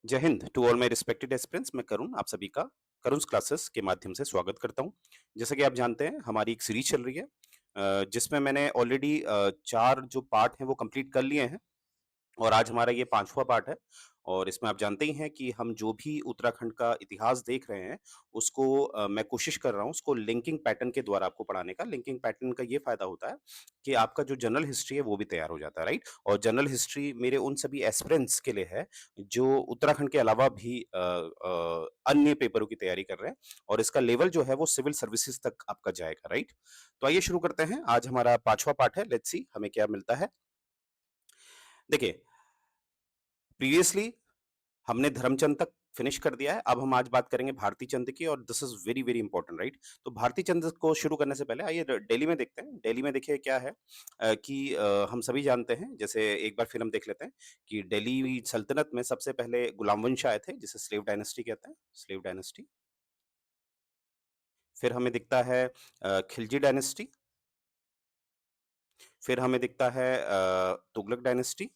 जय Hind to all my respected aspirants. मैं करुण आप सभी का करुण's क्लासेस के माध्यम से स्वागत करता हूं। जैसा कि आप जानते हैं हमारी एक सीरीज चल रही है जिसमें मैंने ऑलरेडी 4 जो पार्ट हैं वो कंप्लीट कर लिए हैं और आज हमारा ये 5वां पार्ट है। और इसमें आप जानते ही हैं कि हम जो भी उत्तराखंड का इतिहास देख रहे हैं उसको मैं कोशिश कर रहा हूँ उसको लिंकिंग पैटर्न के द्वारा आपको पढ़ाने का। लिंकिंग पैटर्न का ये फ़ायदा होता है कि आपका जो जनरल हिस्ट्री है वो भी तैयार हो जाता है, राइट? और जनरल हिस्ट्री मेरे उन सभी एस्पिरेंट्स के लिए है जो उत्तराखंड के अलावा भी अन्य पेपरों की तैयारी कर रहे हैं और इसका लेवल जो है वो सिविल सर्विसेज़ तक आपका जाएगा, राइट? तो आइए शुरू करते हैं। आज हमारा 5वां पार्ट है, लेट्स सी हमें क्या मिलता है। देखिए, प्रीवियसली हमने धर्मचंद तक फिनिश कर दिया है। अब हम आज बात करेंगे भारती चंद की और this is very, very important, right? तो भारती चंद को शुरू करने से पहले आइए दिल्ली में देखते हैं। दिल्ली में देखिए क्या है कि हम सभी जानते हैं, जैसे एक बार फिर हम देख लेते हैं कि दिल्ली सल्तनत में सबसे पहले गुलाम वंश आए थे, जिसे स्लेव डायनेस्टी कहते हैं, स्लेव डायनेस्टी। फिर हमें दिखता है खिलजी डायनेस्टी। फिर हमें दिखता है तुगलक डायनेस्टी।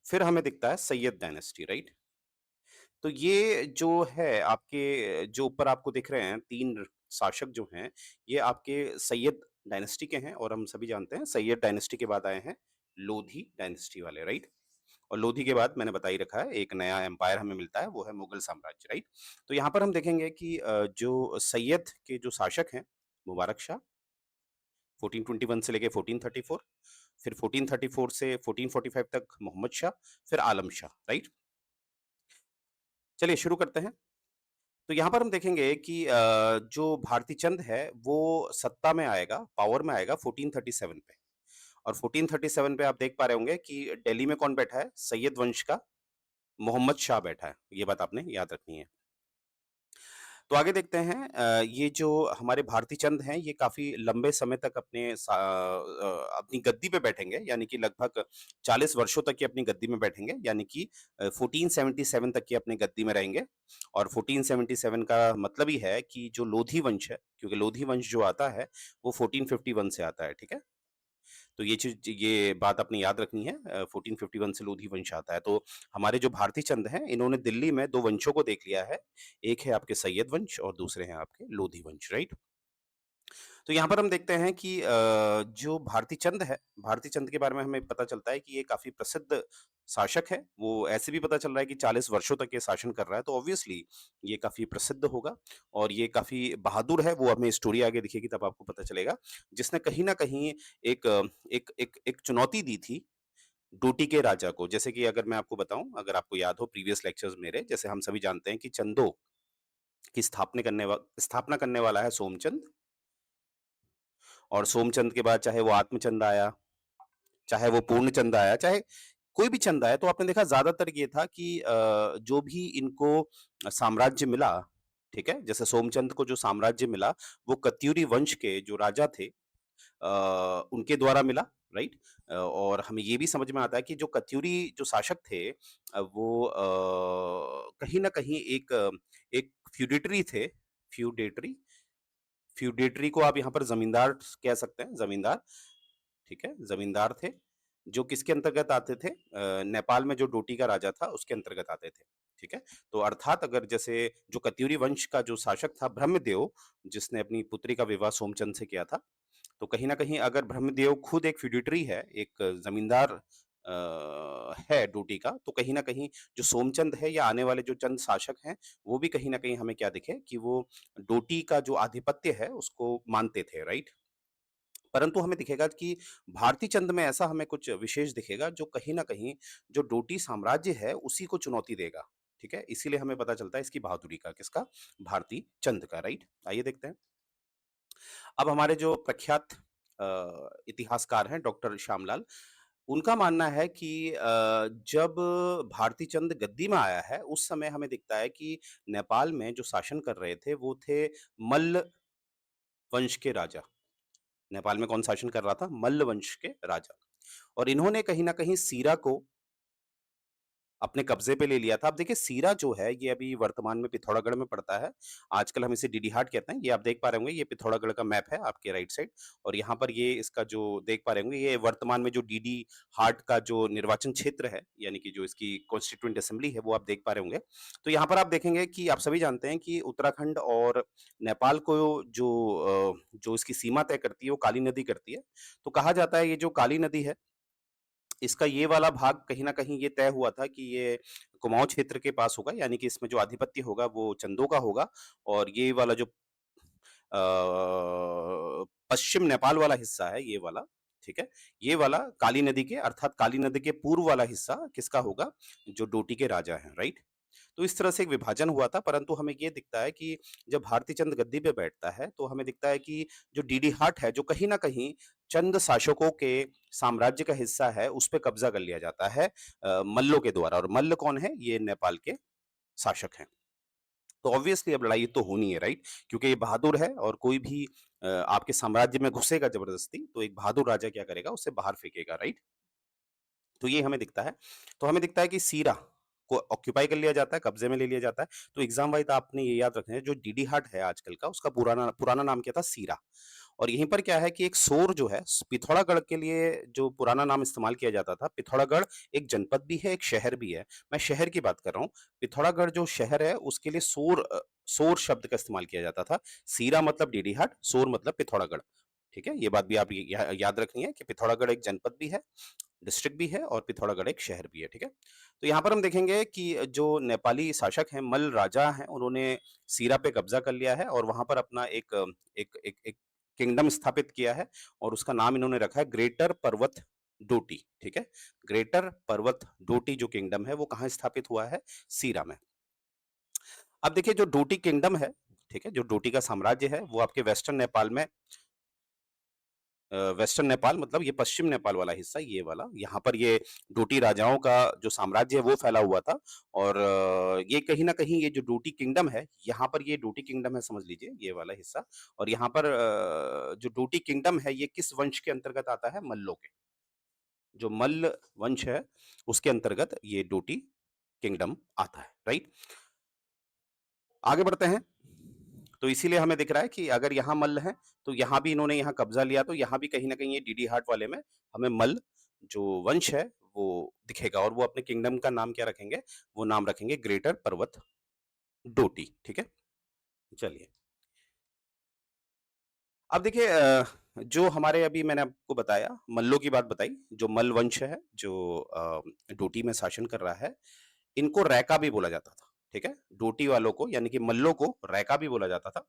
फिर हमें दिखता है सैयद डायनेस्टी, राइट? तो ये जो है आपके जो ऊपर आपको दिख रहे हैं 3 शासक जो हैं, ये आपके सैयद डायनेस्टी के हैं और हम सभी जानते हैं सैयद डायनेस्टी के बाद आए हैं लोधी डायनेस्टी वाले, राइट? और लोधी के बाद मैंने बता ही रखा है एक नया एम्पायर हमें मिलता है वो है मुगल साम्राज्य, राइट? तो यहाँ पर हम देखेंगे कि जो सैयद के जो शासक हैं मुबारक शाह 1421 से लेके 1434, फिर 1434 से 1445 तक मोहम्मद शाह, फिर आलम शाह, राइट? चलिए शुरू करते हैं। तो यहाँ पर हम देखेंगे कि जो भारती चंद है वो सत्ता में आएगा, पावर में आएगा 1437 पे और 1437 पे आप देख पा रहे होंगे कि दिल्ली में कौन बैठा है? सैयद वंश का मोहम्मद शाह बैठा है। ये बात आपने याद रखनी है। तो आगे देखते हैं ये जो हमारे भारती चंद हैं ये काफ़ी लंबे समय तक अपनी गद्दी पे बैठेंगे यानी कि लगभग 40 वर्षों तक ये अपनी गद्दी में बैठेंगे यानी कि 1477 तक ये अपनी गद्दी में रहेंगे और 1477 का मतलब ही है कि जो लोधी वंश है क्योंकि लोधी वंश जो आता है वो 1451 से आता है, ठीक है? तो ये बात आपने याद रखनी है 1451 से लोधी वंश आता है। तो हमारे जो भारती चंद हैं इन्होंने दिल्ली में 2 वंशों को देख लिया है। एक है आपके सैयद वंश और दूसरे हैं आपके लोधी वंश, राइट? तो यहाँ पर हम देखते हैं कि जो भारती चंद है, भारती चंद के बारे में हमें पता चलता है कि ये काफ़ी प्रसिद्ध शासक है। वो ऐसे भी पता चल रहा है कि 40 वर्षों तक ये शासन कर रहा है, तो ऑब्वियसली ये काफ़ी प्रसिद्ध होगा और ये काफ़ी बहादुर है। वो हमें स्टोरी आगे दिखेगी तब आपको पता चलेगा, जिसने कहीं न कहीं एक चुनौती दी थी डोटी के राजा को। जैसे कि अगर मैं आपको बताऊँ, अगर आपको याद हो प्रीवियस लेक्चर्स मेरे, जैसे हम सभी जानते हैं कि चंदो की स्थापना करने वाला है सोमचंद और सोमचंद के बाद चाहे वो आत्मचंद आया, चाहे वो पूर्णचंद आया, चाहे कोई भी चंद आया, तो आपने देखा ज़्यादातर ये था कि जो भी इनको साम्राज्य मिला, ठीक है? जैसे सोमचंद को जो साम्राज्य मिला, वो कत्यूरी वंश के जो राजा थे उनके द्वारा मिला, राइट? और हमें ये भी समझ में आता है कि जो कत्यूरी जो शासक थे वो कहीं न कहीं एक फ्यूडेटरी थे, फ्यूडेटरी फ्यूडेटरी को आप यहाँ पर ज़मींदार कह सकते हैं, ज़मींदार, ठीक है? ज़मींदार थे, जो किसके अंतर्गत आते थे? नेपाल में जो डोटी का राजा था, उसके अंतर्गत आते थे, ठीक है? तो अर्थात अगर जैसे जो कत्यूरी वंश का जो शासक था ब्रह्मदेव, जिसने अपनी पुत्री का विवाह सोमचंद से किया था, तो कहीं न कहीं अगर ब्रह्मदेव खुद एक फ्यूडेटरी है, एक ज़मींदार है डोटी का, तो कहीं न कहीं जो सोमचंद है या आने वाले जो चंद शासक हैं, वो भी कहीं न कहीं हमें क्या दिखे कि वो डोटी का जो आधिपत्य है, उसको मानते थे, राइट? परंतु हमें दिखेगा कि भारती चंद में ऐसा हमें कुछ विशेष दिखेगा जो कहीं न कहीं जो डोटी साम्राज्य है उसी को चुनौती देगा, ठीक है? इसीलिए हमें पता चलता है इसकी बहादुरी का, किसका? भारती चंद का, राइट? आइए देखते हैं। अब हमारे जो प्रख्यात इतिहासकार हैं डॉक्टर श्यामलाल, उनका मानना है कि जब भारती चंद गद्दी में आया है, उस समय हमें दिखता है कि नेपाल में जो शासन कर रहे थे, वो थे मल्ल वंश के राजा। नेपाल में कौन शासन कर रहा था? मल्ल वंश के राजा और इन्होंने कहीं न कहीं सीरा को अपने कब्जे पे ले लिया था। अब देखिए सीरा जो है ये अभी वर्तमान में पिथौरागढ़ में पड़ता है। आजकल हम इसे डीडी हाट कहते हैं। ये आप देख पा रहे होंगे ये पिथौरागढ़ का मैप है आपके राइट साइड और यहाँ पर ये इसका जो देख पा रहे होंगे ये वर्तमान में जो डीडी हाट का जो निर्वाचन क्षेत्र है यानी कि जो इसकी कॉन्स्टिट्यूएंट असेंबली है वो आप देख पा रहे होंगे। तो यहाँ पर आप देखेंगे कि आप सभी जानते हैं कि उत्तराखंड और नेपाल को जो इसकी सीमा तय करती है वो काली नदी करती है। तो कहा जाता है ये जो काली नदी है इसका ये वाला भाग कहीं न कहीं ये तय हुआ था कि ये कुमाऊँ क्षेत्र के पास होगा, यानी कि इसमें जो आधिपत्य होगा वो चंदों का होगा और ये वाला जो पश्चिम नेपाल वाला हिस्सा है ये वाला, ठीक है? ये वाला काली नदी के अर्थात काली नदी के पूर्व वाला हिस्सा किसका होगा? जो डोटी के राजा हैं, राइट? तो इस तरह से एक विभाजन हुआ था, परंतु हमें ये दिखता है कि जब भारती चंद गद्दी पे बैठता है, तो हमें दिखता है कि जो डीडी हाट है, जो कहीं न कहीं चंद शासकों के साम्राज्य का हिस्सा है, उस पे कब्ज़ा कर लिया जाता है मल्लों के द्वारा और मल्ल कौन है? ये नेपाल के शासक हैं। तो ऑब्वियसली अब लड़ाई तो होनी है, राइट? क्योंकि ये बहादुर है और कोई भी आपके साम्राज्य में घुसेगा ज़बरदस्ती, तो एक बहादुर राजा क्या करेगा? उसे बाहर फेंकेगा, राइट? तो ये हमें दिखता है। तो हमें दिखता है कि सीरा को ऑक्यूपाई कर लिया जाता है, कब्ज़े में ले लिया जाता है। तो एग्ज़ाम वाइज़ आपने ये याद रखना है, जो डीडी हाट है आजकल का, उसका पुराना पुराना नाम क्या था? सीरा। और यहीं पर क्या है कि एक सोर जो है, पिथौरागढ़ के लिए जो पुराना नाम इस्तेमाल किया जाता था, पिथौरागढ़ एक जनपद भी है, एक शहर भी है। मैं शहर की बात कर रहा हूँ। पिथौरागढ़ जो शहर है, उसके लिए सोर शब्द का इस्तेमाल किया जाता था। सीरा मतलब डीडी हाट, सोर मतलब पिथौरागढ़। ठीक है? ये बात भी आप याद रखनी है कि पिथौरागढ़ एक जनपद भी है डिस्ट्रिक्ट भी है और पिथौरागढ़ एक शहर भी है, ठीक है? तो यहाँ पर हम देखेंगे कि जो नेपाली शासक हैं, मल्ल राजा हैं, उन्होंने सीरा पे कब्ज़ा कर लिया है और वहाँ पर अपना एक किंगडम स्थापित किया है और उसका नाम इन्होंने रखा है ग्रेटर पर्वत डोटी, ठीक है? ग्रेटर पर्वत डोटी जो किंगडम है, वो कहाँ स्थापित हुआ है? सीरा में। अब देखिए जो डोटी किंगडम है, ठीक है? जो डोटी का साम्राज्य है, वो आपके वेस्टर्न नेपाल में वेस्टर्न नेपाल मतलब ये पश्चिम नेपाल वाला हिस्सा ये वाला, यहाँ पर ये डोटी राजाओं का जो साम्राज्य है वो फैला हुआ था और ये कहीं न कहीं ये जो डोटी किंगडम है, यहाँ पर ये डोटी किंगडम है समझ लीजिए ये वाला हिस्सा और यहाँ पर जो डोटी किंगडम है ये किस वंश के अंतर्गत आता है? मल्लों के। जो मल्ल वंश है उसके अंतर्गत ये डोटी किंगडम आता है, राइट? आगे बढ़ते हैं। तो इसीलिए हमें दिख रहा है कि अगर यहाँ मल्ल हैं, तो यहाँ भी इन्होंने यहाँ कब्ज़ा लिया, तो यहाँ भी कहीं न कहीं ये डीडी हाट वाले में हमें मल्ल जो वंश है, वो दिखेगा और वो अपने किंगडम का नाम क्या रखेंगे? वो नाम रखेंगे ग्रेटर पर्वत डोटी, ठीक है? चलिए। अब देखिए जो हमारे अभी मैंने आपको बताया, मल्लों की बात बताई, जो मल्ल वंश है, जो डोटी में शासन कर रहा है, इनको रैका भी बोला जाता था, ठीक है? डोटी वालों को यानी कि मल्लों को रैका भी बोला जाता था।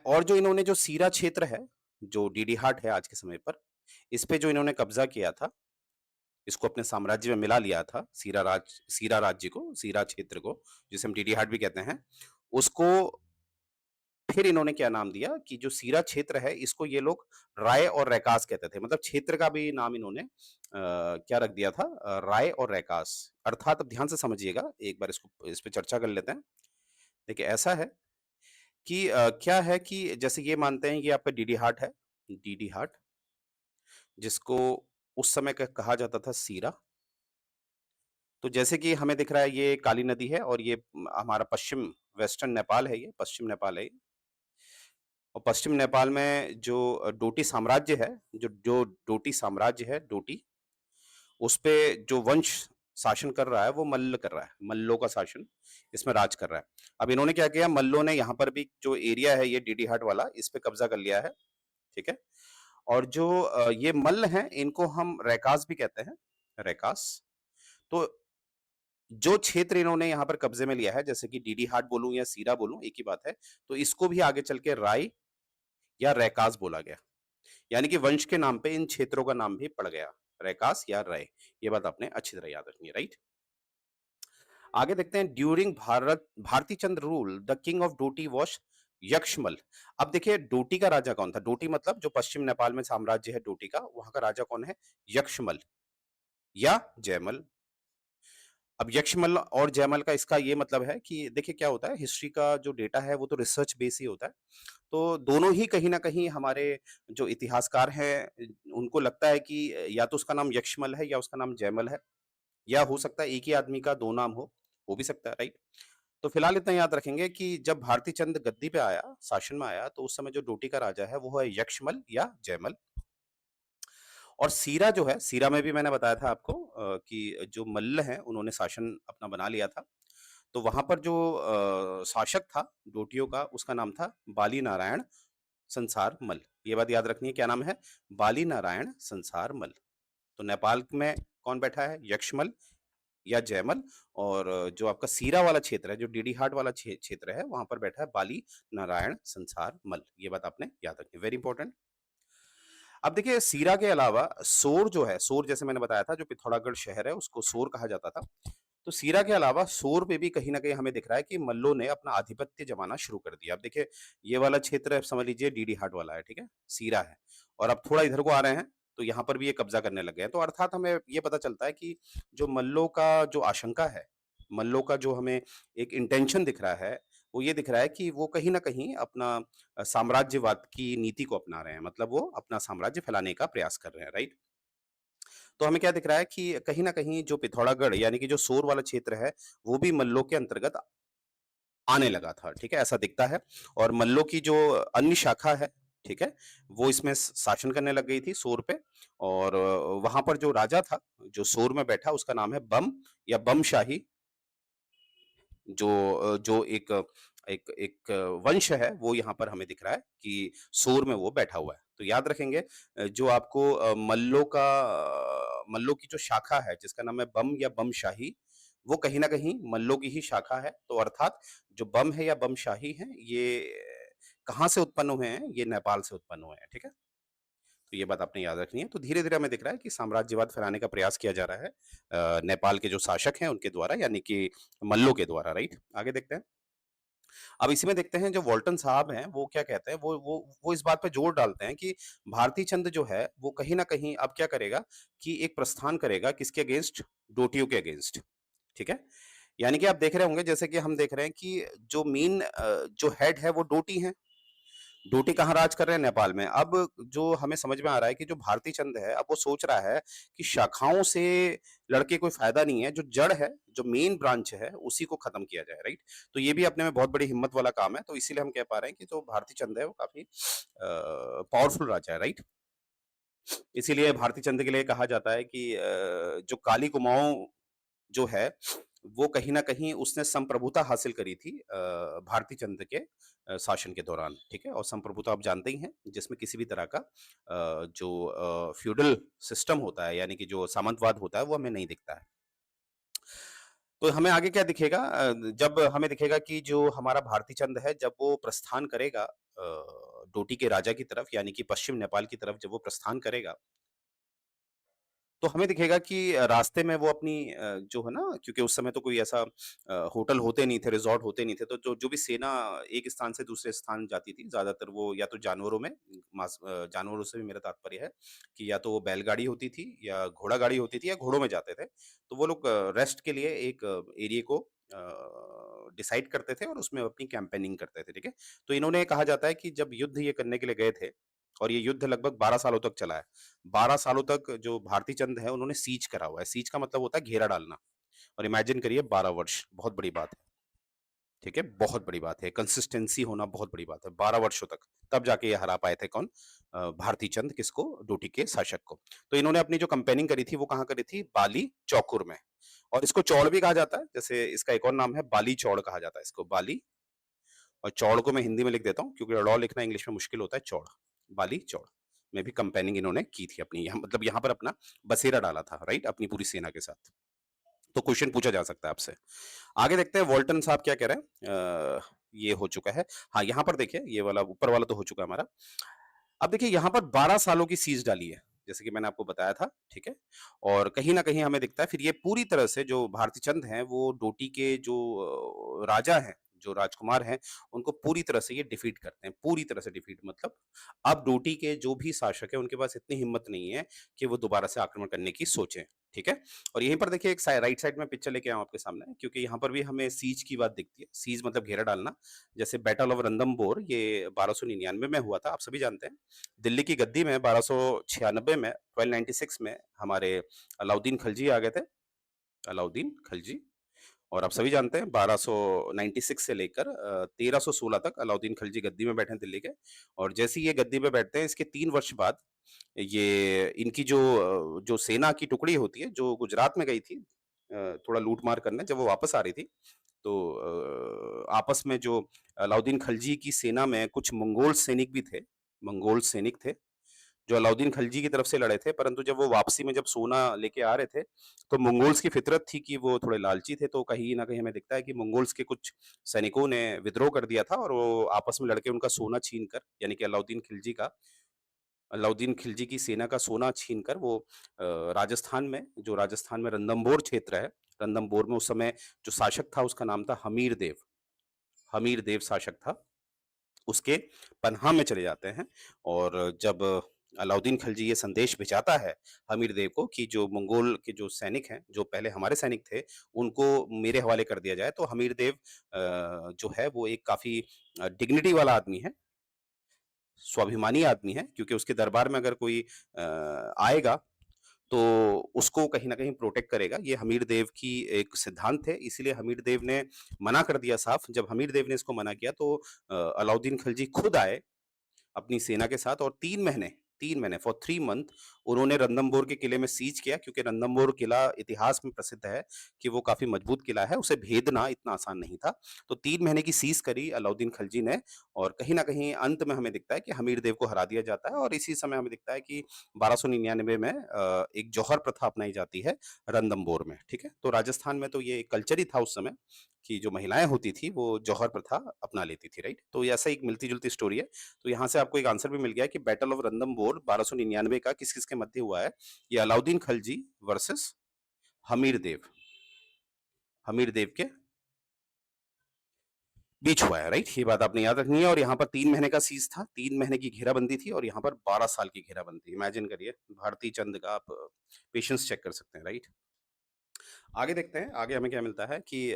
और जो इन्होंने जो सीरा क्षेत्र है, जो डीडी हाट है आज के समय पर, इस पे जो इन्होंने कब्ज़ा किया था, इसको अपने साम्राज्य में मिला लिया था, सीरा राज्य को, सीरा क्षेत्र को, जिसे हम डीडी हाट भी कहते हैं, उसको फिर इन्होंने क्या नाम दिया कि जो सीरा क्षेत्र है, इसको ये लोग राय और रैकास कहते थे। मतलब क्षेत्र का भी नाम इन्होंने क्या रख दिया था राय और रैकास। अर्थात अब ध्यान से समझिएगा, एक बार इसको इस पे चर्चा कर लेते हैं। देखिए, ऐसा है कि क्या है कि जैसे ये मानते हैं ये आपका डीडी हाट है, डीडी हाट जिसको उस समय कहा जाता था सीरा। तो जैसे कि हमें दिख रहा है ये काली नदी है और ये हमारा पश्चिम वेस्टर्न नेपाल है ये, पश्चिम नेपाल है ये। और पश्चिम नेपाल में जो डोटी साम्राज्य है, जो जो डोटी साम्राज्य है, डोटी, उसपे जो वंश शासन कर रहा है, वो मल्ल कर रहा है। मल्लों का शासन इसमें राज कर रहा है। अब इन्होंने क्या किया, मल्लों ने यहाँ पर भी जो एरिया है, ये डीडी हाट वाला, इस पे कब्ज़ा कर लिया है, ठीक है? और जो ये मल्ल हैं, इनको हम रैकास भी कहते हैं, रैकास। तो जो क्षेत्र इन्होंने यहाँ पर कब्ज़े में लिया है, जैसे कि डीडी हाट बोलूँ या सीरा बोलूँ, एक ही बात है। तो इसको भी आगे चल के राय या रैकास बोला गया। यानी कि वंश के नाम पे इन क्षेत्रों का नाम भी पड़ गया, रैकास या राय। ये बात आपने अच्छी तरह याद रखनी है, राइट? आगे देखते हैं during Bharati Chand rule the king of Doti was Yakshamal. अब देखिए डोटी का राजा कौन था? डोटी मतलब जो पश्चिम नेपाल में साम्राज्य है डोटी का, वहां का राजा कौन है? यक्षमल या जयमल। अब यक्षमल और जयमल का इसका ये मतलब है कि देखिए क्या होता है, हिस्ट्री का जो डेटा है वो तो रिसर्च बेस ही होता है। तो दोनों ही कहीं न कहीं हमारे जो इतिहासकार हैं उनको लगता है कि या तो उसका नाम यक्षमल है या उसका नाम जयमल है। या हो सकता है एक ही आदमी का 2 नाम हो भी सकता है, राइट? तो फिलहाल इतना याद रखेंगे कि जब भारती चंद गद्दी पे आया, शासन में आया, तो उस समय जो डोटी का राजा है, वो है यक्षमल या जयमल। और सीरा जो है, सीरा में भी मैंने बताया था आपको कि जो मल्ल हैं, उन्होंने शासन अपना बना लिया था। तो वहाँ पर जो शासक था डोटियों का, उसका नाम था बाली नारायण संसार मल। ये बात याद रखनी है, क्या नाम है? बाली नारायण संसार मल। तो नेपाल में कौन बैठा है? यक्षमल या जयमल। और जो आपका सीरा वाला क्षेत्र है, जो डीडी हाट वाला क्षेत्र है, वहाँ पर बैठा है बाली नारायण संसार मल। ये बात आपने याद रखनी है, वेरी इंपॉर्टेंट। अब देखिए सीरा के अलावा सोर जो है, सोर जैसे मैंने बताया था जो पिथौरागढ़ शहर है उसको सोर कहा जाता था। तो सीरा के अलावा सोर पे भी कहीं न कहीं हमें दिख रहा है कि मल्लों ने अपना आधिपत्य जमाना शुरू कर दिया। अब देखिए ये वाला क्षेत्र अब समझ लीजिए डीडी हाट वाला है, ठीक है? सीरा है और अब थोड़ा इधर को आ रहे हैं, तो यहाँ पर भी ये कब्ज़ा करने लग गए हैं। तो अर्थात हमें ये पता चलता है कि जो मल्लों का जो आशंका है, मल्लों का जो हमें एक इंटेंशन दिख रहा है, वो ये दिख रहा है कि वो कहीं न कहीं अपना साम्राज्यवाद की नीति को अपना रहे हैं। मतलब वो अपना साम्राज्य फैलाने का प्रयास कर रहे हैं, राइट? तो हमें क्या दिख रहा है कि कहीं न कहीं जो पिथौरागढ़ यानी कि जो सोर वाला क्षेत्र है, वो भी मल्लों के अंतर्गत आने लगा था, ठीक है? ऐसा दिखता है और मल्लों की जो अन्य शाखा है, ठीक है? वो इसमें शासन करने लग गई थी सोर पे और वहाँ पर जो राजा था, जो सोर में बैठा उसका नाम है बम या बमशाही जो एक एक एक वंश है वो यहाँ पर हमें दिख रहा है कि सोर में वो बैठा हुआ है। तो याद रखेंगे जो आपको मल्लों की जो शाखा है जिसका नाम है बम या बमशाही, वो कहीं न कहीं मल्लों की ही शाखा है। तो अर्थात जो बम है या बमशाही हैं, ये कहाँ से उत्पन्न हुए हैं? ये नेपाल से उत्पन्न हुए हैं, ठीक है? तो ये बात आपने याद रखनी है। तो धीरे-धीरे हमें दिख रहा है कि साम्राज्यवाद फैलाने का प्रयास किया जा रहा है नेपाल के जो शासक हैं उनके द्वारा यानी कि मल्लों के द्वारा, राइट? आगे देखते हैं। अब इसी में देखते हैं जो वॉल्टन साहब हैं वो क्या कहते हैं वो इस बात पे जोर डालते हैं कि भारती चंद जो है वो कहीं न कहीं अब क्या करेगा कि एक प्रस्थान करेगा किसके अगेंस्ट? डोटियों के अगेंस्ट, ठीक है? यानी कि आप देख रहे होंगे जैसे कि हम देख रहे हैं कि जो मेन जो हेड है वो डोटी हैं। डोटी कहाँ राज कर रहे हैं? नेपाल में। अब जो हमें समझ में आ रहा है कि जो भारती चंद है, अब वो सोच रहा है कि शाखाओं से लड़के कोई फ़ायदा नहीं है, जो जड़ है, जो मेन ब्रांच है, उसी को खत्म किया जाए, राइट? तो ये भी अपने में बहुत बड़ी हिम्मत वाला काम है, तो इसीलिए हम कह पा रहे हैं कि जो भारती चंद है, वो काफ़ी पावरफुल राजा है, राइट? इसीलिए भारती चंद के लिए कहा जाता है कि जो काली कुमाऊँ जो है, वो कहीं न कहीं उसने संप्रभुता हासिल करी थी भारती चंद के शासन के दौरान, ठीक है? और संप्रभुता आप जानते ही हैं, जिसमें किसी भी तरह का जो फ्यूडल सिस्टम होता है, यानी कि जो सामंतवाद होता है, वो हमें नहीं दिखता है। तो हमें आगे क्या दिखेगा जब हमें दिखेगा कि जो हमारा भारती चंद है, जब वो प्रस्थान करेगा डोटी के राजा की तरफ, यानी कि पश्चिम नेपाल की तरफ जब वो प्रस्थान करेगा तो हमें दिखेगा कि रास्ते में वो अपनी जो है ना क्योंकि उस समय तो कोई ऐसा होटल होते नहीं थे, रिज़ॉर्ट होते नहीं थे, तो जो जो भी सेना एक स्थान से दूसरे स्थान जाती थी, ज़्यादातर वो या तो जानवरों में जानवरों से भी मेरा तात्पर्य है कि या तो वो बैलगाड़ी होती थी या घोड़ा गाड़ी होती थी या घोड़ों में जाते थे। तो वो लोग रेस्ट के लिए एक एरिया को डिसाइड करते थे और उसमें अपनी कैंपेनिंग करते थे, ठीक है? तो इन्होंने कहा जाता है कि जब युद्ध ये करने के लिए गए थे और ये युद्ध लगभग 12 सालों तक चला है। 12 सालों तक जो भारती चंद है उन्होंने सीज करा हुआ है। सीज का मतलब होता है घेरा डालना और इमेजिन करिए 12 वर्ष बहुत बड़ी बात है, ठीक है? बहुत बड़ी बात है। कंसिस्टेंसी होना बहुत बड़ी बात है। 12 वर्षों तक, तब जाके ये हरा पाए थे कौन? भारती चंद किसको? डोटी के शासक को। तो इन्होंने अपनी जो कैम्पेनिंग करी थी वो कहाँ करी थी? बाली चौकुर में और इसको चौड़ भी कहा जाता है। जैसे इसका एक और नाम है बाली चौड़ कहा जाता है इसको, बाली और चौड़ को मैं हिंदी में लिख देता हूँ क्योंकि ड़ लिखना इंग्लिश में मुश्किल होता है चौड़, बाली चौड़ में भी कैम्पेनिंग इन्होंने की थी अपनी यहाँ मतलब यहाँ पर अपना बसेरा डाला था राइट अपनी पूरी सेना के साथ। तो क्वेश्चन पूछा जा सकता है आपसे। आगे देखते हैं वॉल्टन साहब क्या कह रहे हैं। ये हो चुका है। हाँ, यहाँ पर देखिए ये वाला ऊपर वाला तो हो चुका है हमारा। अब देखिए यहाँ पर 12 सालों की सीज़ डाली है, जैसे कि मैंने आपको बताया था, ठीक है? और कहीं न कहीं हमें दिखता है फिर ये पूरी तरह से जो भारती चंद हैं, वो डोटी के जो राजा हैं, जो राजकुमार हैं, उनको पूरी तरह से ये डिफीट करते हैं, पूरी तरह से डिफीट मतलब अब डोटी के जो भी शासक हैं, उनके पास इतनी हिम्मत नहीं है कि वो दोबारा से आक्रमण करने की सोचें, ठीक है? और यहीं पर देखिए एक राइट साइड में पिक्चर लेके आया हूँ आपके सामने क्योंकि यहाँ पर भी हमें सीज की बात दिखती है। सीज मतलब घेरा डालना। जैसे बैटल ऑफ रणथंभौर ये 1299 में हुआ था, आप सभी जानते हैं। दिल्ली की गद्दी में 1296 में 1296 में हमारे अलाउद्दीन खिलजी आ गए थे अलाउद्दीन खिलजी। और आप सभी जानते हैं 1296 से लेकर 1316 तक अलाउद्दीन खिलजी गद्दी में बैठे हैं दिल्ली के। और जैसे ही ये गद्दी पे बैठते हैं, इसके 3 वर्ष बाद ये इनकी जो सेना की टुकड़ी होती है, जो गुजरात में गई थी थोड़ा लूट-मार करने, जब वो वापस आ रही थी, तो आपस में जो अलाउद्दीन खिलजी की सेना में कुछ मंगोल सैनिक थे, जो अलाउद्दीन खिलजी की तरफ से लड़े थे, परंतु जब वो वापसी में जब सोना लेके आ रहे थे, तो मंगोल्स की फितरत थी कि वो थोड़े लालची थे, तो कहीं न कहीं हमें दिखता है कि मंगोल्स के कुछ सैनिकों ने विद्रोह कर दिया था और वो आपस में लड़के उनका सोना छीन कर, यानी कि अलाउद्दीन खिलजी की सेना का सोना छीनकर वो राजस्थान में रणथंभौर क्षेत्र है, रणथंभौर में उस समय जो शासक था उसका नाम था हमीर देव शासक था। उसके पनाह में चले जाते हैं। और जब अलाउद्दीन खिलजी ये संदेश भिजवाता है हमीर देव को कि जो मंगोल के जो सैनिक हैं, जो पहले हमारे सैनिक थे, उनको मेरे हवाले कर दिया जाए, तो हमीर देव जो है वो एक काफ़ी डिग्निटी वाला आदमी है, स्वाभिमानी आदमी है, क्योंकि उसके दरबार में अगर कोई आएगा तो उसको कहीं न कहीं प्रोटेक्ट करेगा। ये हमीर देव की एक सिद्धांत है, इसीलिए हमीर देव ने मना कर दिया साफ। जब हमीर देव ने इसको मना किया तो अलाउद्दीन खिलजी खुद आए अपनी सेना के साथ और 3 महीने फॉर 3 मंथ उन्होंने रणथंभौर के किले में सीज किया, क्योंकि रणथंभौर किला इतिहास में प्रसिद्ध है कि वो काफ़ी मजबूत किला है, उसे भेदना इतना आसान नहीं था। तो 3 महीने की सीज करी अलाउद्दीन खिलजी ने और कहीं न कहीं अंत में हमें दिखता है कि हमीर देव को हरा दिया जाता है और इसी समय हमें दिखता है कि 1299 में एक जौहर प्रथा अपनाई जाती है रणथंभौर में, ठीक है? तो राजस्थान में तो ये कल्चर ही था उस समय कि जो महिलाएँ होती थी, वो जौहर प्रथा अपना लेती थी, राइट? तो ये ऐसा एक मिलती-जुलती स्टोरी है। तो यहाँ से आपको एक आंसर भी मिल गया है कि बैटल ऑफ रणथंभौर 1299 का किस-किस के मध्य हुआ है। ये अलाउद्दीन खिलजी वर्सेस हमीर देव हमीर देव के बीच हुआ है, राइट? ये बात आपने याद रखनी है और यहाँ पर 3 महीने का सीज़ था, 3 महीने की घेराबंदी थी और यहाँ पर 12 साल की घेराबंदी। इमेजिन करिए भारती चंद का आप पेशेंस चेक कर सकते हैं, राइट? आगे देखते हैं, आगे हमें क्या मिलता है कि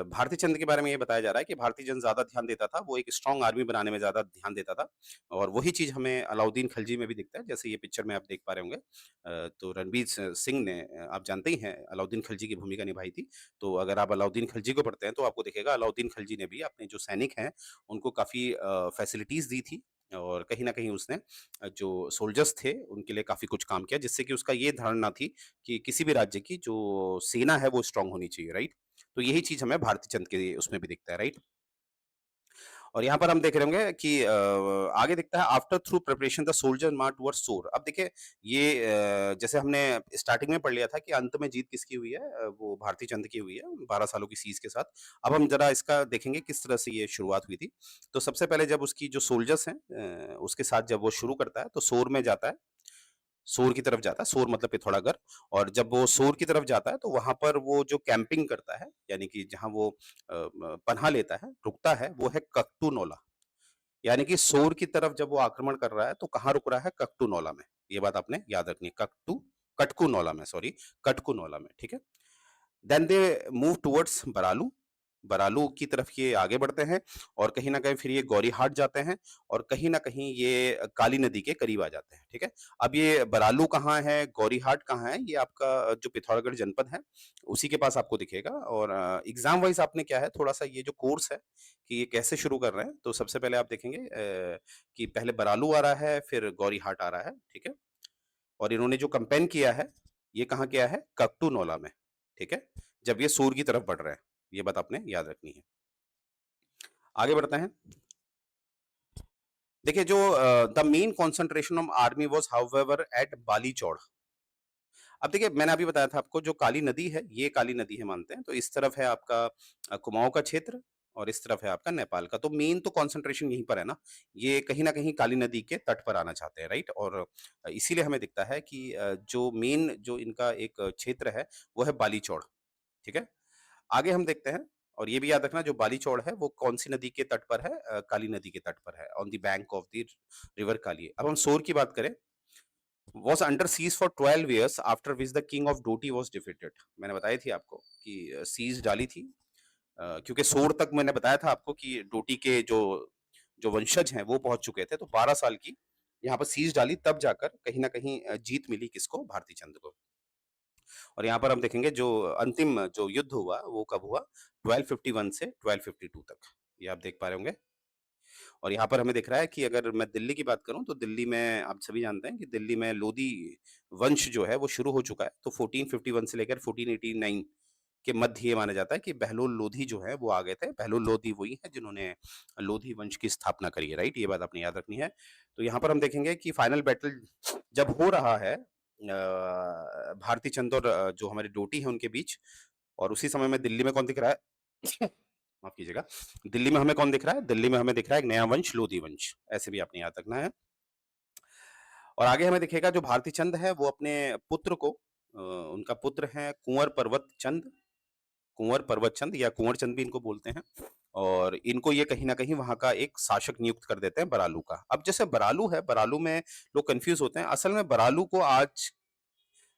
भारती चंद के बारे में ये बताया जा रहा है कि भारती चंद ज़्यादा ध्यान देता था, वो एक स्ट्रॉन्ग आर्मी बनाने में ज़्यादा ध्यान देता था और वही चीज़ हमें अलाउद्दीन खिलजी में भी दिखता है, जैसे ये पिक्चर में आप देख पा रहे होंगे। तो रणवीर सिंह ने आप जानते ही हैं अलाउद्दीन खिलजी की भूमिका निभाई थी, तो अगर आप अलाउद्दीन खिलजी को पढ़ते हैं, तो आपको दिखेगा अलाउद्दीन खिलजी ने भी अपने जो सैनिक हैं, उनको काफ़ी फैसिलिटीज़ दी थी और कहीं न कहीं उसने जो सोल्जर्स थे, उनके लिए काफ़ी कुछ काम किया, जिससे कि उसका ये धारणा थी कि किसी भी राज्य की जो सेना है वो स्ट्रांग होनी चाहिए, राइट? तो यही चीज़ हमें भारती चंद के उसमें भी दिखता है, राइट? और यहाँ पर हम देख रहे होंगे कि आगे दिखता है after through preparation the soldier March towards सोर। अब देखिए ये जैसे हमने स्टार्टिंग में पढ़ लिया था कि अंत में जीत किसकी हुई है, वो भारती चंद की हुई है 12 सालों की सीज के साथ। अब हम जरा इसका देखेंगे किस तरह से ये शुरुआत हुई थी। तो सबसे पहले जब उसकी जो सोल्जर्स हैं उसके साथ जब वो शुरू करता है तो सोर में जाता है, सोर की तरफ जाता है, सोर मतलब पिथौरागढ़। और जब वो सोर की तरफ जाता है तो वहाँ पर वो जो कैंपिंग करता है, यानी कि जहाँ वो पनाह लेता है, रुकता है, वो है ककटू नौला। यानी कि सोर की तरफ जब वो आक्रमण कर रहा है तो कहाँ रुक रहा है? ककटू नौला में। ये बात आपने याद रखनी है। कटकू नौला में, सॉरी, कटकू नौला में, ठीक है? Then they move towards Baralu. Baralu की तरफ ये आगे बढ़ते हैं और कहीं न कहीं फिर ये गौरीहाट जाते हैं और कहीं न कहीं ये काली नदी के करीब आ जाते हैं, ठीक है? अब ये बरालू कहाँ है, गौरीहाट कहाँ है, ये आपका जो पिथौरागढ़ जनपद है, उसी के पास आपको दिखेगा। और एग्ज़ाम वाइज़ आपने क्या है, थोड़ा-सा ये जो कोर्स है कि ये कैसे शुरू कर रहे हैं, तो सबसे पहले आप देखेंगे कि पहले बरालू आ रहा है, फिर गौरीहाट आ रहा है, ठीक है? और इन्होंने जो कैम्पेन किया है, ये कहाँ किया है? ककटू नौला में, ठीक है? जब ये सूर की तरफ बढ़ रहे हैं, ये बात आपने याद रखनी है। आगे बढ़ते हैं। देखिए जो the main concentration of army was however at Balichaur. अब देखिए मैंने अभी बताया था आपको जो काली नदी है, ये काली नदी है मानते हैं, तो इस तरफ है आपका कुमाऊँ का क्षेत्र और इस तरफ है आपका नेपाल का। तो मेन तो कंसंट्रेशन यहीं पर है ना, ये कहीं न कहीं काली नदी के तट पर आना चाहते हैं, राइट? और इसीलिए हमें दिखता है कि जो मेन जो इनका एक क्षेत्र है, वो है बालीचौड़, ठीक है? आगे हम देखते हैं और ये भी याद रखना जो बालीचौड़ है वो कौन-सी नदी के तट पर है? काली नदी के तट पर है, on the bank of the river Kali. अब हम सोर की बात करें, was under siege for 12 years after which the king of Doti was defeated. मैंने बताई थी आपको कि सीज डाली थी क्योंकि सोर तक मैंने बताया था आपको कि डोटी के जो जो वंशज हैं वो पहुँच चुके थे, तो 12 साल की यहाँ पर सीज डाली तब जाकर कहीं न कहीं जीत मिली किसको? भारती चंद को। और यहाँ पर हम देखेंगे जो अंतिम जो युद्ध हुआ वो कब हुआ 1251 से 1252 तक। ये आप देख पा रहे होंगे। और यहाँ पर हमें दिख रहा है कि अगर मैं दिल्ली की बात करूँ तो दिल्ली में आप सभी जानते हैं कि दिल्ली में लोधी वंश जो है वो शुरू हो चुका है। तो 1451 से लेकर 1489 के मध्य ये माना जाता है कि बहलोल लोधी जो है वो आ गए थे। बहलोल लोधी वही है जिन्होंने लोधी वंश की स्थापना करी है, राइट? ये बात आपने याद रखनी है। तो यहाँ पर हम देखेंगे कि फाइनल बैटल जब हो रहा है भारती चंद और जो हमारे डोटी है उनके बीच, और उसी समय में दिल्ली में कौन दिख रहा है? माफ कीजिएगा। दिल्ली में हमें कौन दिख रहा है? दिल्ली में हमें दिख रहा है एक नया वंश लोधी वंश, ऐसे भी आपने याद रखना है। और आगे हमें दिखेगा जो भारती चंद है वो अपने पुत्र को उनका पुत्र है कुंवर पर्वत चंद, कुंवर पर्वत चंद या कुंवर चंद भी इनको बोलते हैं। और इनको ये कहीं ना कहीं वहां का एक शासक नियुक्त कर देते हैं बरालू का। अब जैसे बरालू है, बरालू में लोग कंफ्यूज होते हैं। असल में बरालू को आज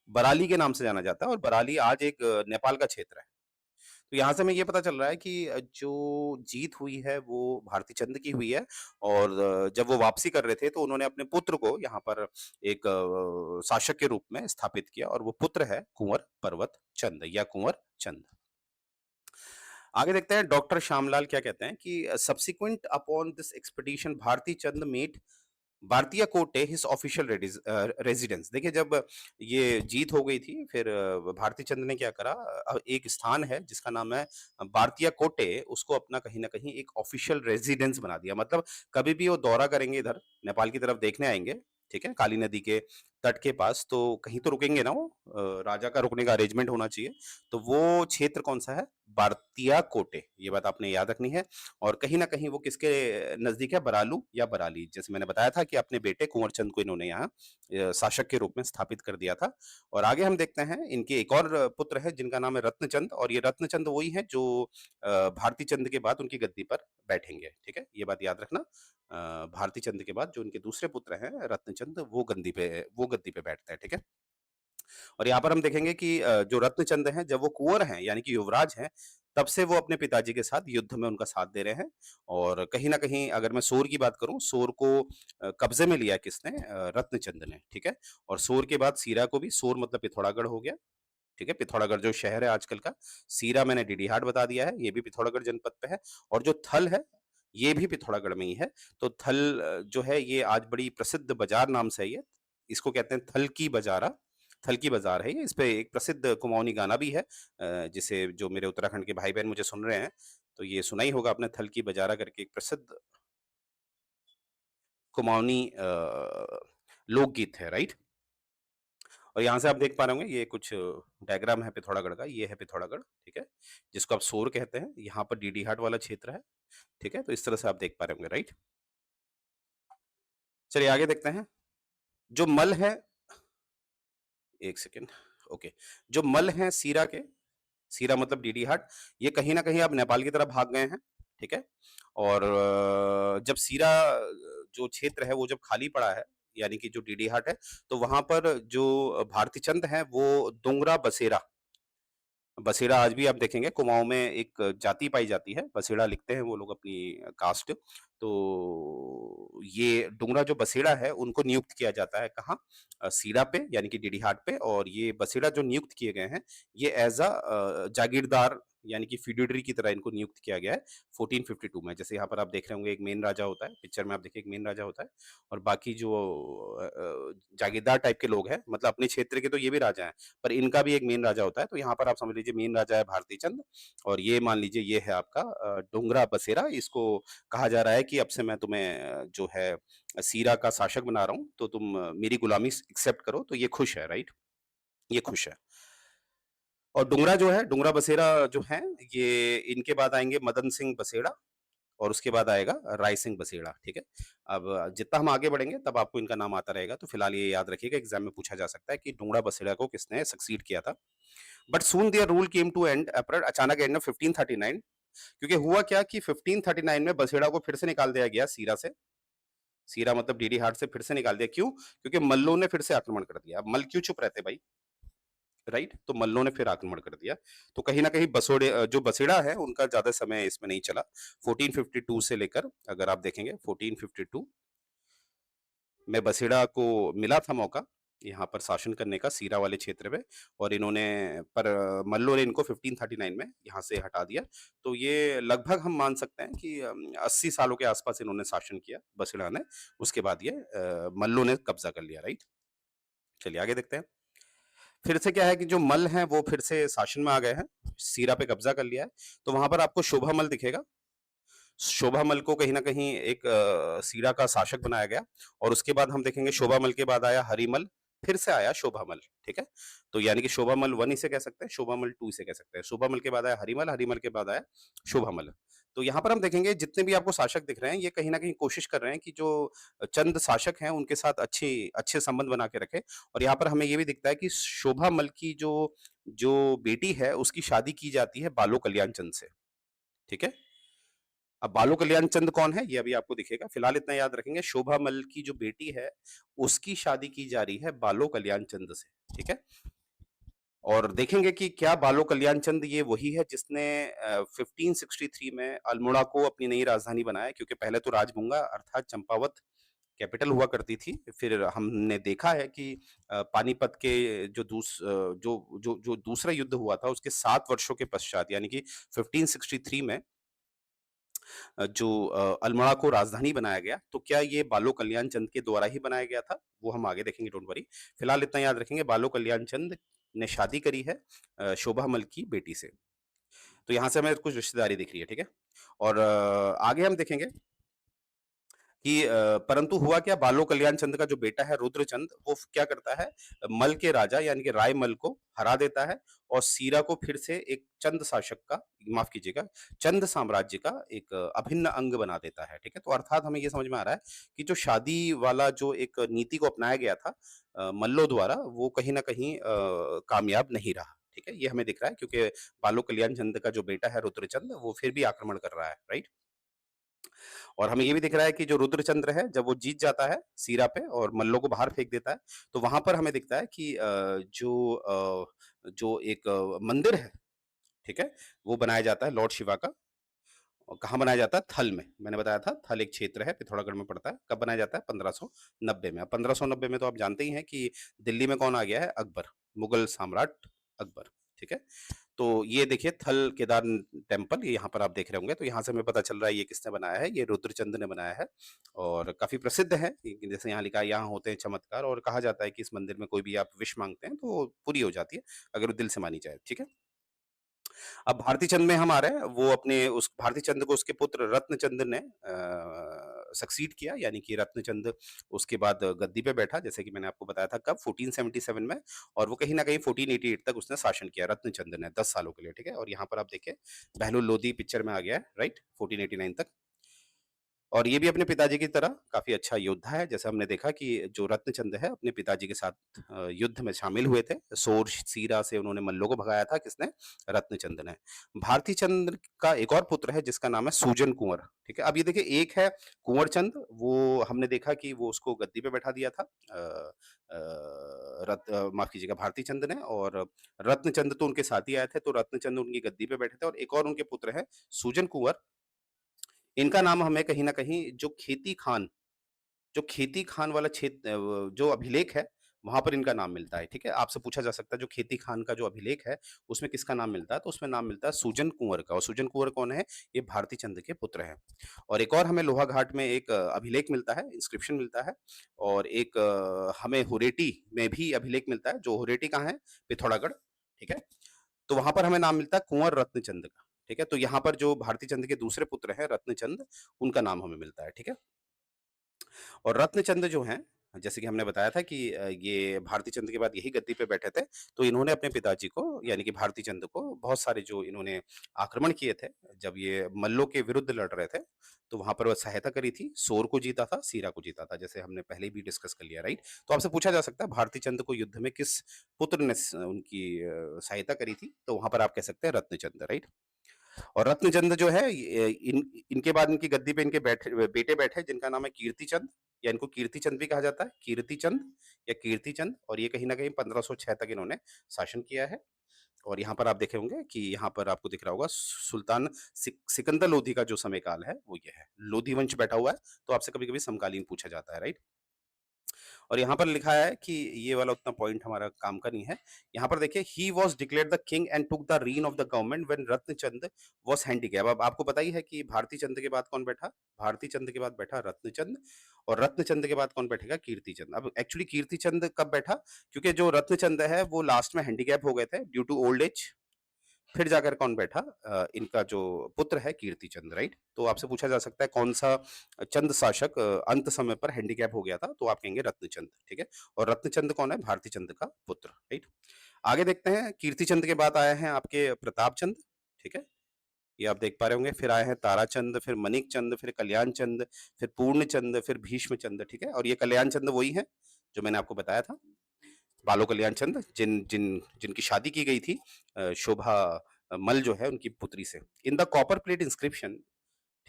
बराली के नाम से जाना जाता है, और बराली आज एक नेपाल का क्षेत्र है। तो यहाँ से हमें ये पता चल रहा है कि जो जीत हुई है वो भारती चंद की हुई है। और जब वो वापसी कर रहे थे तो उन्होंने अपने पुत्र को यहाँ पर एक शासक के रूप में स्थापित किया, और वो पुत्र है कुंवर पर्वत चंद या कुंवर चंद। आगे देखते हैं डॉक्टर श्यामलाल क्या कहते हैं कि subsequent upon this expedition Bharati Chand met Bharatiya Kote his official residence. देखिए जब ये जीत हो गई थी फिर भारती चंद ने क्या करा, एक स्थान है जिसका नाम है भारतीय कोटे, उसको अपना कहीं ना कहीं एक ऑफिशियल रेजिडेंस बना दिया। मतलब कभी भी वो दौरा करेंगे इधर नेपाल की तरफ देखने आएंगे, ठीक है, काली नदी के तट के पास, तो कहीं तो रुकेंगे ना वो, राजा का रुकने का अरेंजमेंट होना चाहिए। तो वो क्षेत्र कौन सा है? भारतीय कोटे, ये बात आपने याद रखनी है। और कहीं न कहीं वो किसके नज़दीक है? बरालू या बराली। जैसे मैंने बताया था कि अपने बेटे कुंवर चंद को इन्होंने यहाँ शासक के रूप में स्थापित कर दिया था। और आगे हम देखते हैं इनके एक और पुत्र है जिनका नाम है रत्नचंद, और ये रत्नचंद वही हैं जो भारती चंद के बाद उनकी गद्दी पर बैठेंगे, ठीक है? ये बात याद रखना। भारती चंद के बाद जो उनके दूसरे पुत्र हैं रत्नचंद, वो गद्दी पे बैठते हैं, ठीक है? और यहाँ पर हम देखेंगे कि जो रत्नचंद हैं जब वो कुंवर हैं यानी कि युवराज हैं, तब से वो अपने पिताजी के साथ युद्ध में उनका साथ दे रहे हैं। और कहीं न कहीं अगर मैं सोर की बात करूँ, सोर को कब्ज़े में लिया किसने? रत्नचंद ने, ठीक है? और सोर के बाद सीरा को भी, सोर मतलब पिथौरागढ़ हो गया, ठीक है? पिथौरागढ़ जो शहर है आजकल का, सीरा मैंने डीडीहाट बता दिया है, ये भी पिथौरागढ़ जनपद पे है। और जो थल है, ये भी पिथौरागढ़ में ही है। तो थल जो है ये आज बड़ी प्रसिद्ध बाज़ार नाम से है ये, इसको कहते हैं थल की बजारा, थल की बाज़ार है ये। इस पे एक प्रसिद्ध कुमाऊनी गाना भी है जिसे जो मेरे उत्तराखंड के भाई-बहन मुझे सुन रहे हैं, तो ये सुना ही होगा आपने, थल की बजारा करके एक प्रसिद्ध कुमाऊनी लोकगीत है, राइट? और यहाँ से आप देख पा रहे होंगे ये कुछ डायग्राम है पिथौरागढ़ का, ये है पिथौरागढ़, ठीक है? जिसको आप सोर कहते हैं, यहाँ पर डीडी हाट वाला क्षेत्र है, ठीक है? तो इस तरह से आप देख पा रहे होंगे, राइट? चलिए आगे देखते हैं। जो मल है, 1 सेकंड, ओके। जो मल हैं सीरा के, सीरा मतलब डीडी हाट, ये कहीं न कहीं अब नेपाल की तरफ भाग गए हैं, ठीक है? और जब सीरा जो क्षेत्र है वो जब खाली पड़ा है, यानी कि जो डीडी हाट है, तो वहाँ पर जो भारती चंद हैं वो डोंगरा बसेरा, बसेड़ा आज भी आप देखेंगे कुमाऊँ में एक जाति पाई जाती है, बसेड़ा लिखते हैं वो लोग अपनी कास्ट। तो ये डोंगरा जो बसेड़ा है उनको नियुक्त किया जाता है कहाँ? सीरा पे यानी कि डीडीहाट पे। और ये बसेड़ा जो नियुक्त किए गए हैं ये एज़ जागीरदार यानी कि फिड्यूटरी की तरह इनको नियुक्त किया गया है 1452 में। जैसे यहाँ पर आप देख रहे होंगे एक मेन राजा होता है, पिक्चर में आप देखिए एक मेन राजा होता है, और बाकी जो जागीरदार टाइप के लोग हैं, मतलब अपने क्षेत्र के तो ये भी राजा हैं, पर इनका भी एक मेन राजा होता है। तो यहाँ पर आप समझ लीजिए मेन राजा है भारती चंद, और ये मान लीजिए ये है आपका डोंगरा बसेरा। इसको कहा जा रहा है कि अब से मैं तुम्हें जो है सीरा का शासक बना रहा हूँ, तो तुम मेरी गुलामी एक्सेप्ट करो। तो ये खुश है, राइट? ये खुश है। और डोंगरा जो है, डोंगरा बसेरा जो है, ये इनके बाद आएंगे मदन सिंह बसेड़ा, और उसके बाद आएगा राय सिंह बसेड़ा, ठीक है? अब जितना हम आगे बढ़ेंगे तब आपको इनका नाम आता रहेगा, तो फिलहाल ये याद रखिएगा, एग्जाम में पूछा जा सकता है कि डोंगरा बसेड़ा को किसने सक्सीड किया था। But soon their rule came to end, अचानक एंड में 1539। क्योंकि हुआ क्या कि 1539 में बसेड़ा को फिर से निकाल दिया गया सीरा से, सीरा मतलब डीडी हाट से फिर से निकाल दिया। क्यों? क्योंकि मल्लों ने फिर से आक्रमण कर दिया। अब मल क्यों चुप रहते भाई, राइट? तो मल्लों ने फिर आक्रमण कर दिया। तो कहीं ना कहीं बसोड़े जो बसेड़ा है उनका ज्यादा समय इसमें नहीं चला। 1452 से लेकर अगर आप देखेंगे 1452 में बसेड़ा को मिला था मौका, यहाँ पर शासन करने का सीरा वाले क्षेत्र में, और इन्होंने पर मल्लों ने इनको 1539 में यहाँ से हटा दिया। तो ये लगभग हम मान सकते हैं कि 80 सालों के आसपास इन्होंने शासन किया बसड़ा ने। उसके बाद ये मल्लों ने कब्जा कर लिया, राइट? चलिए आगे देखते हैं। फिर से क्या है कि जो मल्ल हैं वो फिर से शासन में आ गए हैं, सीरा पे कब्जा कर लिया है। तो वहां पर आपको शोभामल दिखेगा। शोभामल को कहीं न कहीं एक सीरा का शासक बनाया गया, और उसके बाद हम देखेंगे शोभामल के बाद आया हरिमल, फिर से आया शोभामल, ठीक है? तो यानी कि शोभामल 1 इसे कह सकते हैं, शोभामल 2 इसे कह सकते हैं। शोभामल के बाद आया हरिमल, हरिमल के बाद आया शोभामल। तो यहाँ पर हम देखेंगे जितने भी आपको शासक दिख रहे हैं, ये कहीं न कहीं कोशिश कर रहे हैं कि जो चंद शासक हैं, उनके साथ अच्छे संबंध बना के रखें। और यहाँ पर हमें ये भी दिखता है कि शोभामल की जो जो बेटी है, उसकी शादी की जाती है बालो कल्याण चंद से, ठीक है? अब बालो कल्याण चंद कौन है ये अभी आपको दिखेगा। फिलहाल इतना याद रखेंगे, शोभा मल की जो बेटी है उसकी शादी की जा रही है बालो कल्याण चंद से, ठीक है? और देखेंगे कि क्या बालो कल्याण चंद ये वही है जिसने 1563 में अल्मोड़ा को अपनी नई राजधानी बनाया, क्योंकि पहले तो राजगंगा अर्थात चंपावत कैपिटल हुआ करती थी। फिर हमने देखा है कि पानीपत के जो दूसरा युद्ध हुआ था उसके 7 वर्षों के पश्चात, यानी कि 1563 में अल्मोड़ा को राजधानी बनाया गया, तो क्या ये बालो कल्याण चंद के द्वारा ही बनाया गया था? वो हम आगे देखेंगे, डोंट वरी। फिलहाल इतना याद रखेंगे, बालो कल्याण चंद ने शादी करी है शोभा मल की बेटी से। तो यहाँ से हमें कुछ रिश्तेदारी दिख रही है, ठीक है? और आगे हम देखेंगे कि परंतु हुआ क्या, बालो कल्याण चंद का जो बेटा है रुद्रचंद, वो क्या करता है, मल के राजा यानी कि राय मल को हरा देता है, और सीरा को फिर से एक चंद शासक का, माफ कीजिएगा, चंद साम्राज्य का एक अभिन्न अंग बना देता है, ठीक है? तो अर्थात हमें ये समझ में आ रहा है कि जो शादी वाला जो एक नीति को अपनाया गया था मल्लों द्वारा, वो कहीं ना कहीं कामयाब नहीं रहा, ठीक है? ये हमें दिख रहा है, क्योंकि बालो कल्याण चंद का जो बेटा है रुद्रचंद, वो फिर भी आक्रमण कर रहा है, राइट? और हमें ये भी दिख रहा है कि जो रुद्रचंद्र है, जब वो जीत जाता है सीरा पे और मल्लों को बाहर फेंक देता है, तो वहां पर हमें दिखता है कि जो एक मंदिर है, ठीक है, वो बनाया जाता है लॉर्ड शिवा का। और कहाँ बनाया जाता है? थल में। मैंने बताया था थल एक क्षेत्र है, पिथौरागढ़ में पड़ता है। कब बनाया जाता है? 1590 में। अब 1590 में तो आप जानते ही हैं कि दिल्ली में कौन आ गया है? अकबर, मुगल सम्राट अकबर, ठीक है? तो ये देखिए थल केदार टेम्पल, ये यहाँ पर आप देख रहे होंगे। तो यहाँ से हमें पता चल रहा है ये किसने बनाया है, ये रुद्रचंद ने बनाया है, और काफी प्रसिद्ध है। जैसे यहाँ लिखा है, यहाँ होते हैं चमत्कार, और कहा जाता है कि इस मंदिर में कोई भी आप विश मांगते हैं तो वो पूरी हो जाती है, अगर वो दिल से मानी जाए, ठीक है? अब भारती चंद में हम आ रहे हैं, वो अपने उस भारती चंद को उसके पुत्र रत्नचंद ने सक्सीड किया, यानी कि रत्नचंद उसके बाद गद्दी पे बैठा, जैसे कि मैंने आपको बताया था कब, 1477 में। और वो कहीं ना कहीं 1488 तक उसने शासन किया, रत्नचंद ने 10 सालों के लिए, ठीक है? और यहाँ पर आप देखिए बहलोल लोधी पिक्चर में आ गया है, राइट, 1489 तक। और ये भी अपने पिताजी की तरह काफ़ी अच्छा योद्धा है। जैसे हमने देखा कि जो रत्नचंद है अपने पिताजी के साथ युद्ध में शामिल हुए थे। सोर सीरा से उन्होंने मल्लों को भगाया था, किसने? रत्नचंद ने। भारती चंद का एक और पुत्र है जिसका नाम है सूजन कुंवर, ठीक है? अब ये देखिए, एक है कुंवर चंद, वो हमने देखा कि वो उसको गद्दी पे बैठा दिया था माफ़ कीजिएगा, भारती चंद ने। और रत्नचंद तो उनके साथ ही आए थे, तो रत्नचंद उनकी गद्दी पे बैठे थे, और एक और उनके पुत्र हैं सूजन कुंवर। इनका नाम हमें कहीं न कहीं जो खेती खान वाला जो अभिलेख है, वहाँ पर इनका नाम मिलता है, ठीक है? आपसे पूछा जा सकता है जो खेती खान का जो अभिलेख है, उसमें किसका नाम मिलता है? तो उसमें नाम मिलता है सूजन कुँवर का। और सूजन कुँवर कौन है? ये भारती चंद के पुत्र हैं। और एक और हमें लोहाघाट में एक अभिलेख मिलता है, इंस्क्रिप्शन मिलता है, और एक हमें हुरेटी में भी अभिलेख मिलता है, जो हुरेटी कहाँ है? पिथौरागढ़, ठीक है? तो वहाँ पर हमें नाम मिलता है कुँवर रत्नचंद का, ठीक है? तो यहाँ पर जो भारती चंद के दूसरे पुत्र हैं रत्नचंद, उनका नाम हमें मिलता है, ठीक है? और रत्नचंद जो हैं, जैसे कि हमने बताया था कि ये भारती चंद के बाद यही गद्दी पे बैठे थे, तो इन्होंने अपने पिताजी को, यानी कि भारती चंद को, बहुत सारे जो इन्होंने आक्रमण किए थे, जब ये मल्लों के विरुद्ध लड़ रहे थे, तो वहाँ पर वो सहायता करी थी। सोर को जीता था, सीरा को जीता था, जैसे हमने पहले भी डिस्कस कर लिया, राइट? तो आपसे पूछा जा सकता है भारती चंद को युद्ध में किस पुत्र ने उनकी सहायता करी थी? तो वहाँ पर आप कह सकते हैं रत्नचंद, राइट? और रत्नचंद जो है, इनके बाद इनकी गद्दी पे इनके बेटे बैठे, जिनका नाम है कीर्तिचंद, या इनको कीर्तिचंद भी कहा जाता है, कीर्तिचंद या कीर्तिचंद। और ये कहीं ना कहीं 1506 तक इन्होंने शासन किया है। और यहाँ पर आप देखे होंगे कि यहाँ पर आपको दिख रहा होगा सुल्तान सिकंदर लोधी का जो समयकाल है वो ये है। लोधी वंश बैठा हुआ है, तो आपसे कभी कभी समकालीन पूछा जाता है, राइट? और यहाँ पर लिखा है कि ये वाला उतना पॉइंट हमारा काम का नहीं है। यहाँ पर देखिए he was declared the king and took the reign of the government when Ratnachand was handicap. अब आपको पता ही है कि भारती चंद के बाद कौन बैठा? भारती चंद के बाद बैठा रत्नचंद और रत्नचंद के बाद कौन बैठेगा? कीर्तिचंद। अब एक्चुअली कीर्तिचंद कब बैठा? क्योंकि जो रत्नचंद है वो लास्ट में हैंडीकैप हो गए थे ड्यू टू ओल्ड एज। फिर जाकर कौन बैठा? इनका जो पुत्र है कीर्तिचंद, राइट? तो आपसे पूछा जा सकता है कौन सा चंद शासक अंत समय पर हैंडीकैप हो गया था? तो आप कहेंगे रत्नचंद, ठीक है? और रत्नचंद कौन है? भारती चंद का पुत्र, राइट? आगे देखते हैं, कीर्तिचंद के बाद आए हैं आपके प्रतापचंद, ठीक है? ये आप देख पा रहे होंगे। फिर आए हैं ताराचंद, फिर मणिकचंद, फिर कल्याणचंद, फिर पूर्णचंद, फिर भीष्मचंद, ठीक है? और ये कल्याणचंद वही हैं जो मैंने आपको बताया था। बालो कल्याण चंद जिनकी शादी की गई थी शोभा मल जो है उनकी पुत्री से। In the copper plate inscription,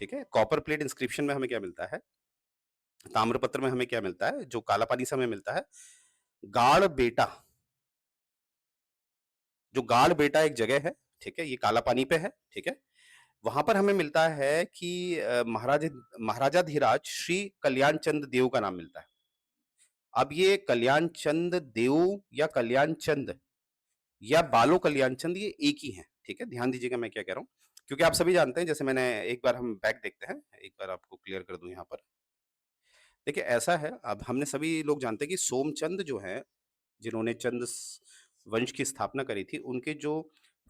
ठीक है? कॉपर प्लेट इंस्क्रिप्शन में हमें क्या मिलता है? ताम्रपत्र में हमें क्या मिलता है? जो काला पानी से हमें मिलता है, गाड़ बेटा। जो गाड़ बेटा एक जगह है, ठीक है? ये काला पानी पे है, ठीक है? वहां पर हमें मिलता है कि महाराजा धीराज श्री कल्याण चंद देव का नाम मिलता है। अब ये कल्याण चंद देव या कल्याण चंद या बालो कल्याणचंद ये एक ही हैं, ठीक है? ध्यान दीजिएगा मैं क्या कह रहा हूँ, क्योंकि आप सभी जानते हैं, जैसे मैंने एक बार हम बैक देखते हैं, एक बार आपको क्लियर कर दूँ यहाँ पर। देखिए ऐसा है, अब हमने सभी लोग जानते हैं कि सोमचंद जो हैं, जिन्होंने वंश की स्थापना करी थी, उनके जो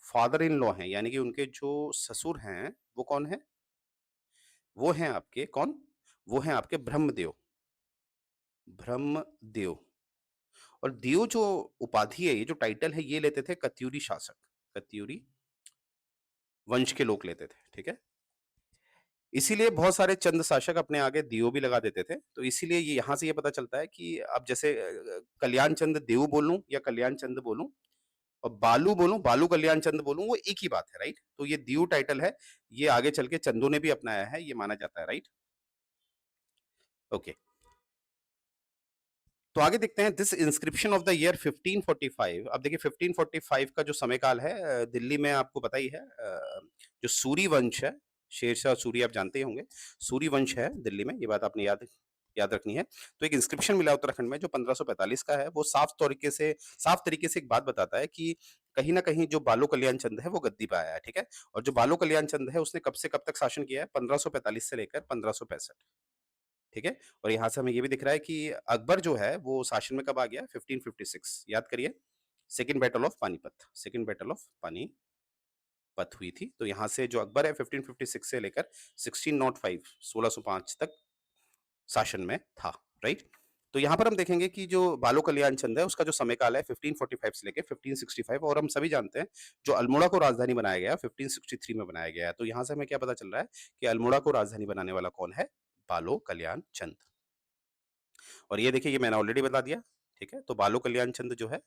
फादर इन लॉ हैं, यानी कि उनके जो ससुर हैं, वो कौन है? वो हैं आपके कौन? वो हैं आपके ब्रह्मदेव, ब्रह्मदेव। और देव जो उपाधि है, ये जो टाइटल है, ये लेते थे कत्यूरी शासक, कत्यूरी वंश के लोग लेते थे, ठीक है? इसीलिए बहुत सारे चंद शासक अपने आगे दियो भी लगा देते थे। तो इसीलिए ये यहाँ से ये पता चलता है कि अब जैसे कल्याण चंद देव बोलूँ या कल्याण चंद बोलूँ और बालू बोलूँ, बालू कल्याण चंद बोलूँ, वो एक ही बात है, राइट? तो ये दियो टाइटल है, ये आगे चल के चंदों ने भी अपनाया है, ये माना जाता है, राइट? ओके। तो आगे देखते हैं this inscription of the year 1545। अब देखिए 1545 का जो समय काल है, दिल्ली में आपको पता ही है, जो सूरी वंश है, शेरशाह सूरी आप जानते ही होंगे, सूरी वंश है दिल्ली में, ये बात आपने याद याद रखनी है। तो एक इंस्क्रिप्शन मिला उत्तराखंड में जो 1545 का है, वो साफ तरीके से एक बात बताता है कि कहीं ना कहीं जो बालो कल्याण चंद है वो गद्दी पे आया है, ठीक है? और जो बालो कल्याण चंद है उसने कब से कब तक शासन किया है? 1545 से लेकर 1565, ठीक है? और यहाँ से हमें ये भी दिख रहा है कि अकबर जो है वो शासन में कब आ गया? 1556, याद करिए। Second battle of Panipat, second battle of Panipat हुई थी। तो यहाँ से जो अकबर है 1556 से लेकर 1605 1605 तक शासन में था, राइट? तो यहाँ पर हम देखेंगे कि जो बालो कल्याण चंद है उसका जो समय काल है 1545 से लेकर 1565, और हम सभी जानते हैं जो अल्मोड़ा को राजधानी बनाया गया 1563 में बनाया गया है। तो यहाँ से हमें क्या पता चल रहा है कि अल्मोड़ा को राजधानी बनाने वाला कौन है? बालो कल्याण चंद। और ये देखिए, ये मैंने ऑलरेडी बता दिया, ठीक है? तो बालो कल्याण चंद जो है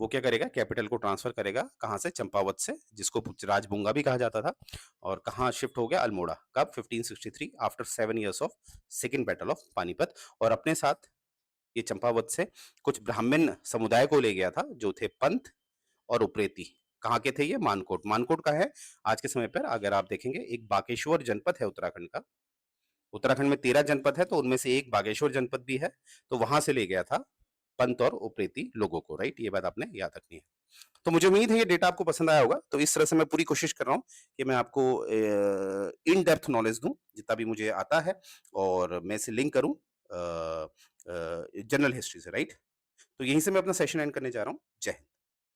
वो क्या करेगा? कैपिटल को ट्रांसफर करेगा, कहाँ से? चंपावत से, जिसको राजबुंगा भी कहा जाता था। और कहाँ शिफ्ट हो गया? अल्मोड़ा। कब? 1563 after 7 years of second battle of Panipat. और अपने साथ ये चंपावत से कुछ ब्राह्मण समुदाय को ले गया था जो थे पंत और उप्रेती। कहाँ के थे ये? मानकोट। मानकोट का है आज के समय पर, अगर आप देखेंगे, एक बागेश्वर जनपद है उत्तराखंड का। उत्तराखंड में 13 जनपद है, तो उनमें से एक बागेश्वर जनपद भी है। तो वहां से ले गया था पंत और उप्रेती लोगों को, राइट? ये बात आपने याद रखनी है। तो मुझे उम्मीद है ये डेटा आपको पसंद आया होगा। तो इस तरह से मैं पूरी कोशिश कर रहा हूँ कि मैं आपको इन डेप्थ नॉलेज दूं जितना भी मुझे आता है, और मैं इसे लिंक करूं जनरल हिस्ट्री से, राइट? तो यहीं से मैं अपना सेशन एंड करने जा रहा हूँ। जय हिंद।